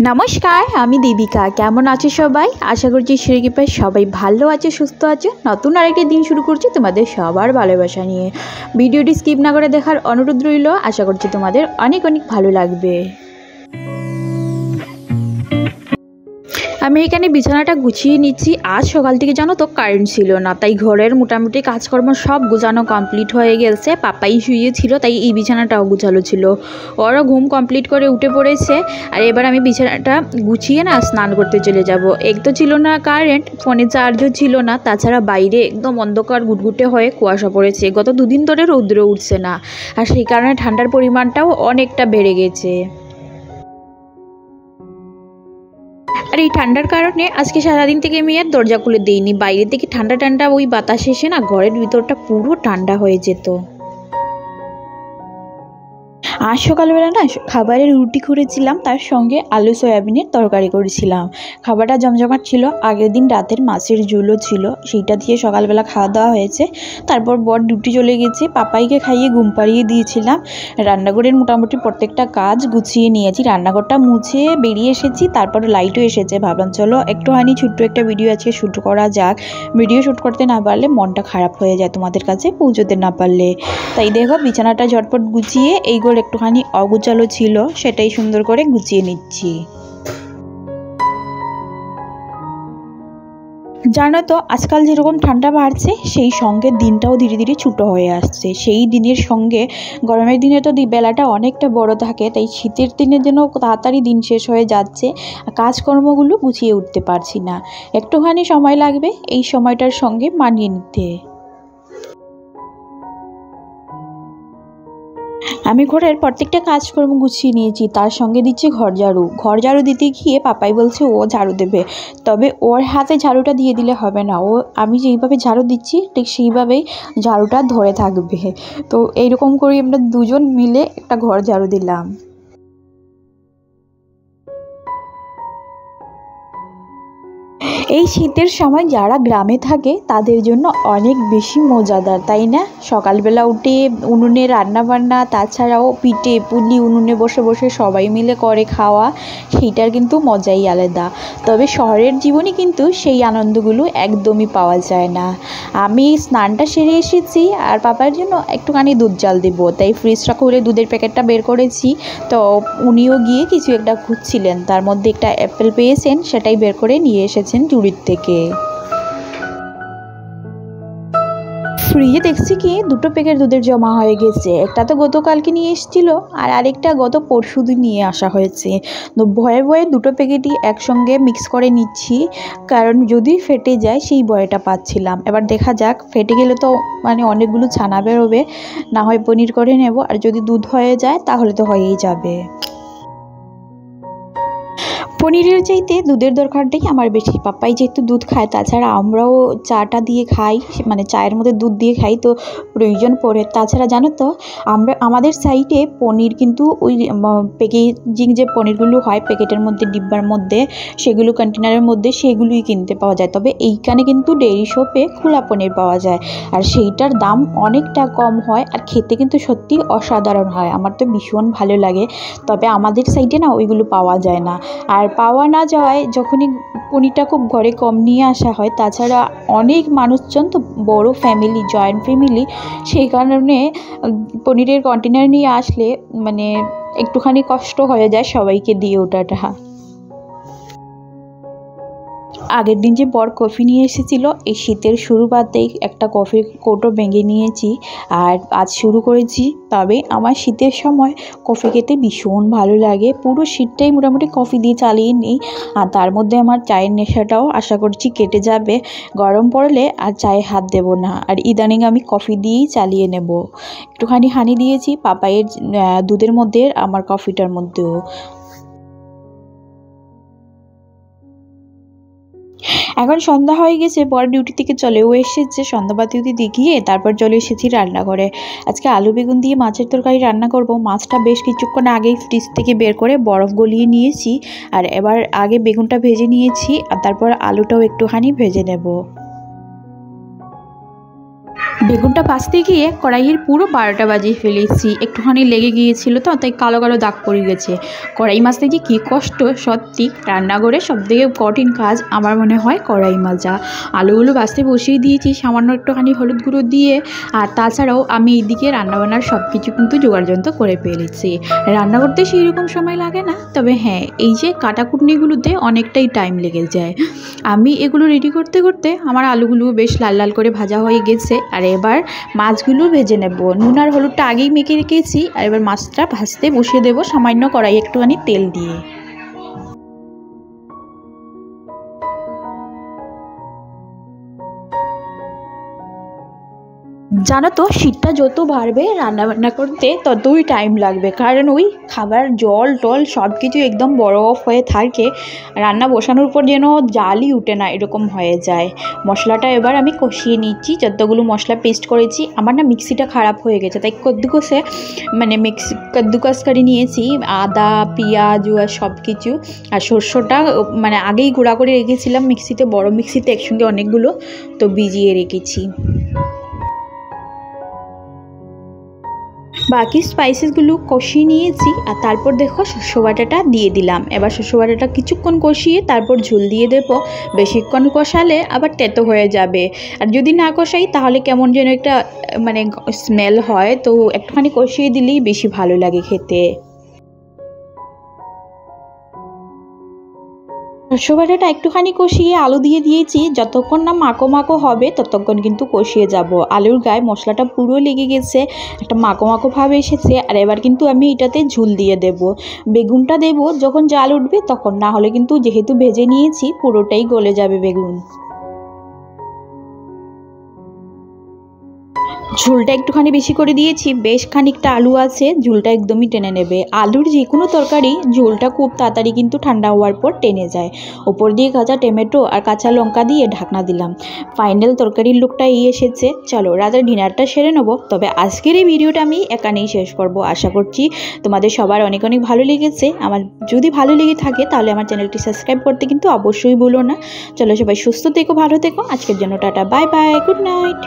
নমস্কার, আমি দীপিকা। কেমন আছো সবাই? আশা করছি কৃপায় সবাই ভালো আছে, সুস্থ আছে। নতুন আরেকটি দিন শুরু করছি তোমাদের সবার ভালোবাসা নিয়ে। ভিডিওটি স্কিপ না করে দেখার অনুরোধ রইল। আশা করছি তোমাদের অনেক অনেক ভালো লাগবে। আমি এখানে বিছানাটা গুছিয়ে নিচ্ছি। আজ সকাল থেকে জানো তো কারেন্ট ছিল না, তাই ঘরের মোটামুটি কাজকর্ম সব গুছানো কমপ্লিট হয়ে গেছে। পাপাই শুয়েছিল, তাই এই বিছানাটাও গুছালো ছিল। ওরও ঘুম কমপ্লিট করে উঠে পড়েছে। আর এবার আমি বিছানাটা গুছিয়ে না স্নান করতে চলে যাব। এক তো ছিল না কারেন্ট, ফোনে চার্জও ছিল না, তাছাড়া বাইরে একদম অন্ধকার গুটগুটে হয়ে কুয়াশা পড়েছে। গত দুদিন ধরে রৌদ্র উঠছে না, আর সেই কারণে ঠান্ডার পরিমাণটাও অনেকটা বেড়ে গেছে। আর এই ঠান্ডার কারণে আজকে সারাদিন থেকে আমি আর দরজা খুলে দিইনি। বাইরে থেকে ঠান্ডা ঠান্ডা ওই বাতাস এসে না ঘরের ভিতরটা পুরো ঠান্ডা হয়ে যেত। আজ সকালবেলা না খাবারে রুটি করেছিলাম, তার সঙ্গে আলু সয়াবিনের তরকারি করেছিলাম। খাবারটা জমজমাট ছিল। আগের দিন রাতের মাছের ঝোলও ছিল, সেইটা দিয়ে সকালবেলা খাওয়া দাওয়া হয়েছে। তারপর বর ডিউটি চলে গেছে, পাপাইকে খাইয়ে ঘুম পাড়িয়ে দিয়েছিলাম। রান্নাঘরের মোটামুটি প্রত্যেকটা কাজ গুছিয়ে নিয়েছি। রান্নাঘরটা মুছে বেরিয়ে এসেছি, তারপর লাইটও এসেছে। ভাবলাম চলো একটুখানি ছোট্ট একটা ভিডিও আজকে শ্যুট করা যাক। ভিডিও শ্যুট করতে না পারলে মনটা খারাপ হয়ে যায় তোমাদের কাছে পৌঁছতে না পারলে। তাই দেখো বিছানাটা ঝটপট গুছিয়ে এইগুলো একটুখানি অগুছালো ছিল, সেটাই সুন্দর করে গুছিয়ে নিচ্ছি। জানো তো আজকাল যেরকম ঠান্ডা বাড়ছে, সেই সঙ্গে দিনটাও ধীরে ধীরে ছোটো হয়ে আসছে। সেই দিনের সঙ্গে গরমের দিনে তো বেলাটা অনেকটা বড় থাকে, তাই শীতের দিনে যেন তাড়াতাড়ি দিন শেষ হয়ে যাচ্ছে। কাজকর্মগুলো গুছিয়ে উঠতে পারছি না। একটুখানি সময় লাগবে এই সময়টার সঙ্গে মানিয়ে নিতে। আমি ঘরের প্রত্যেকটা কাজকর্ম গুছিয়ে নিয়েছি, তার সঙ্গে দিচ্ছি ঘর ঝাড়ু দিতে গিয়ে পাপাই বলছে ও ঝাড়ু দেবে। তবে ওর হাতে ঝাড়ুটা দিয়ে দিলে হবে না, আমি যেইভাবে ঝাড়ু দিচ্ছি ঠিক সেইভাবেই ঝাড়ুটা ধরে থাকবে। তো এইরকম করে আমরা দুজন মিলে একটা ঘর ঝাড়ু দিলাম। এই শীতের সময় যারা গ্রামে থাকে তাদের জন্য অনেক বেশি মজাদার, তাই না? সকালবেলা উঠে উনুনে রান্না বান্না, তাছাড়াও পিঠে পুলি উনুনে বসে বসে সবাই মিলে করে খাওয়া, সেইটার কিন্তু মজাই আলাদা। তবে শহরের জীবনে কিন্তু সেই আনন্দগুলো একদমই পাওয়া যায় না। আমি স্নানটা সেরে এসেছি, আর পাপার জন্য একটুখানি দুধ জাল দেবো, তাই ফ্রিজটা খুলে দুধের প্যাকেটটা বের করেছি। তো উনিও গিয়ে কিছু একটা খুঁজছিলেন, তার মধ্যে একটা অ্যাপেল পেয়েছেন, সেটাই বের করে নিয়ে এসেছেন জুড়ির থেকে। ফ্রিজে দেখছি কি দুটো প্যাকেট দুধের জমা হয়ে গেছে। একটা তো গতকালকে নিয়ে এসেছিলো, আর আরেকটা গত পরশুদিন নিয়ে আসা হয়েছে। তো ভয়ে ভয়ে দুটো প্যাকেটই একসঙ্গে মিক্স করে নিচ্ছি, কারণ যদি ফেটে যায় সেই ভয়টা পাচ্ছিলাম। এবার দেখা যাক, ফেটে গেলে তো অনেকগুলো ছানা বেরোবে, না হয় পনির করে নেব, আর যদি দুধ হয়ে যায় তাহলে তো হয়েই যাবে। পনিরের চাইতে দুধের দরকারটাই আমার বেশি। পাপাই যেহেতু দুধ খায়, তাছাড়া আমরাও চাটা দিয়ে খাই, চায়ের মধ্যে দুধ দিয়ে খাই, তো প্রয়োজন পড়ে। তাছাড়া জানো তো আমাদের সাইডে পনির কিন্তু ওই প্যাকেজিং যে পনিরগুলো হয় প্যাকেটের মধ্যে, ডিব্বার মধ্যে, সেগুলো কন্টেনারের মধ্যে, সেগুলোই কিনতে পাওয়া যায়। তবে এইখানে কিন্তু ডেইরি শপে খোলা পনির পাওয়া যায়, আর সেইটার দাম অনেকটা কম হয়, আর খেতে কিন্তু সত্যি অসাধারণ হয়। আমার তো ভীষণ ভালো লাগে। তবে আমাদের সাইডে না ওইগুলো পাওয়া যায় না। আর পাওয়া না যাওয়ায় যখনই পনিরটা খুব ঘরে কম নিয়ে আসা হয়, তাছাড়া অনেক মানুষজন তো, বড় ফ্যামিলি, জয়েন্ট ফ্যামিলি, সেই কারণে পনিরের কন্টেনার নিয়ে আসলে একটুখানি কষ্ট হয়ে যায় সবাইকে দিয়ে ওঠাটা। আগের দিন যে বর কফি নিয়ে এসেছিল, এই শীতের শুরুতেই একটা কফির কৌটো ভেঙে নিয়েছি, আর আজ শুরু করেছি। তবে আমার শীতের সময় কফি খেতে ভীষণ ভালো লাগে। পুরো শীতটাই মোটামুটি কফি দিয়ে চালিয়ে নিই, আর তার মধ্যে আমার চায়ের নেশাটাও আশা করছি কেটে যাবে। গরম পড়লে আর চায়ে হাত দেব না, আর ইদানিং আমি কফি দিয়েই চালিয়ে নেব। একটুখানি হানি দিয়েছি পাপাইয়ের দুধের মধ্যে, আমার কফিটার মধ্যেও। এখন সন্ধ্যা হয়ে গেছে, বর ডিউটি থেকে চলেও এসেছে। সন্ধ্যাবাতি দেখিয়ে তারপর চলে এসেছি রান্নাঘরে। আজকে আলু বেগুন দিয়ে মাছের তরকারি রান্না করব। মাছটা বেশ কিছুক্ষণ আগেই ফ্রিজ থেকে বের করে বরফ গলিয়ে নিয়েছি, আর এবার আগে বেগুনটা ভেজে নিয়েছি, আর তারপর আলুটাও একটুখানি ভেজে নেব। বেগুনটা ভাজতে গিয়ে কড়াইয়ের পুরো 12টা বাজিয়ে ফেলেছি, একটুখানি লেগে গিয়েছিল তো তাই কালো কালো দাগ পড়ে গেছে। কড়াই মাজতে যে কী কষ্ট, সত্যি রান্নাঘরে সবথেকে কঠিন কাজ আমার মনে হয় কড়াই মাজা। আলুগুলো ভাজতে বসিয়ে দিয়েছি সামান্য একটুখানি হলুদ গুঁড়ো দিয়ে, আর তাছাড়াও আমি এইদিকে রান্নাবান্নার সব কিছু কিন্তু জোগাড়যন্ত্র করে ফেলেছি। রান্না করতে সেই রকম সময় লাগে না, তবে হ্যাঁ এই যে কাটাকুটনিগুলোতে অনেকটাই টাইম লেগে যায়। আমি এগুলো রেডি করতে করতে আমার আলুগুলো বেশ লাল লাল করে ভাজা হয়ে গেছে। আর এবার মাছগুলো ভেজে নেব। নুন আর হলুদটা আগেই মেখে রেখেছি, আর এবার মাছটা ভাজতে বসিয়ে দেবো সামান্য কড়াই একটুখানি তেল দিয়ে। জানো তো শীতটা যত বাড়বে রান্নাবান্না করতে ততই টাইম লাগবে, কারণ ওই খাবার জল টল সব কিছু একদম বরফ হয়ে থাকে। রান্না বসানোর পর যেন জালই উঠে না এরকম হয়ে যায়। মশলাটা এবার আমি কষিয়ে নিচ্ছি, যতগুলো মশলা পেস্ট করেছি। আমার না মিক্সিটা খারাপ হয়ে গেছে, তাই কদ্দুকসে মানে কদ্দুকস করে নিয়েছি আদা পেঁয়াজ আর সব কিছু। আর সরষেটা মানে আগেই গুঁড়া করে রেখেছিলাম মিক্সিতে, বড় মিক্সিতে একসঙ্গে অনেকগুলো, তো ভিজিয়ে রেখেছি। বাকি স্পাইসেসগুলো কষিয়ে নিয়েছি, আর তারপর দেখো শস্য বাটাটা দিয়ে দিলাম। এবার শস্য বাটাটা কিছুক্ষণ কষিয়ে তারপর ঝোল দিয়ে দেবো। বেশিক্ষণ কষালে আবার তেতো হয়ে যাবে, আর যদি না কষাই তাহলে কেমন যেন একটা মানে স্মেল হয়, তো একটুখানি কষিয়ে দিলেই বেশি ভালো লাগে খেতে। শস্য বাটাটা একটুখানি কষিয়ে আলু দিয়ে দিয়েছি, যতক্ষণ না মাখো মাখো হবে ততক্ষণ কিন্তু কষিয়ে যাব। আলুর গায়ে মশলাটা পুরো লেগে গেছে, একটা মাখো মাখো ভাব এসেছে। আর এবার কিন্তু আমি এটাতে ঝুল দিয়ে দেব। বেগুনটা দেব যখন জাল উঠবে তখন, না হলে কিন্তু যেহেতু ভেজে নিয়েছি পুরোটাই গলে যাবে বেগুন। ঝোলটা একটুখানি বেশি করে দিয়েছি, বেশ খানিকটা আলু আছে, ঝোলটা একদমই টেনে নেবে। আলুর যে কোনো তরকারি ঝোলটা খুব তাড়াতাড়ি কিন্তু ঠান্ডা হওয়ার পর টেনে যায়। ওপর দিয়ে কাঁচা টমেটো আর কাঁচা লঙ্কা দিয়ে ঢাকনা দিলাম। ফাইনাল তরকারির লুকটা এই এসেছে। চলো রাতের ডিনারটা সেরে নেবো। তবে আজকের এই ভিডিওটা আমি এখানেই শেষ করব। আশা করছি তোমাদের সবার অনেক অনেক ভালো লেগেছে। আমার যদি ভালো লেগে থাকে তাহলে আমার চ্যানেলটি সাবস্ক্রাইব করতে কিন্তু অবশ্যই ভুলো না। চলো সবাই সুস্থ থেকো, ভালো থেকো। আজকের জন্য tata, bye bye, good night.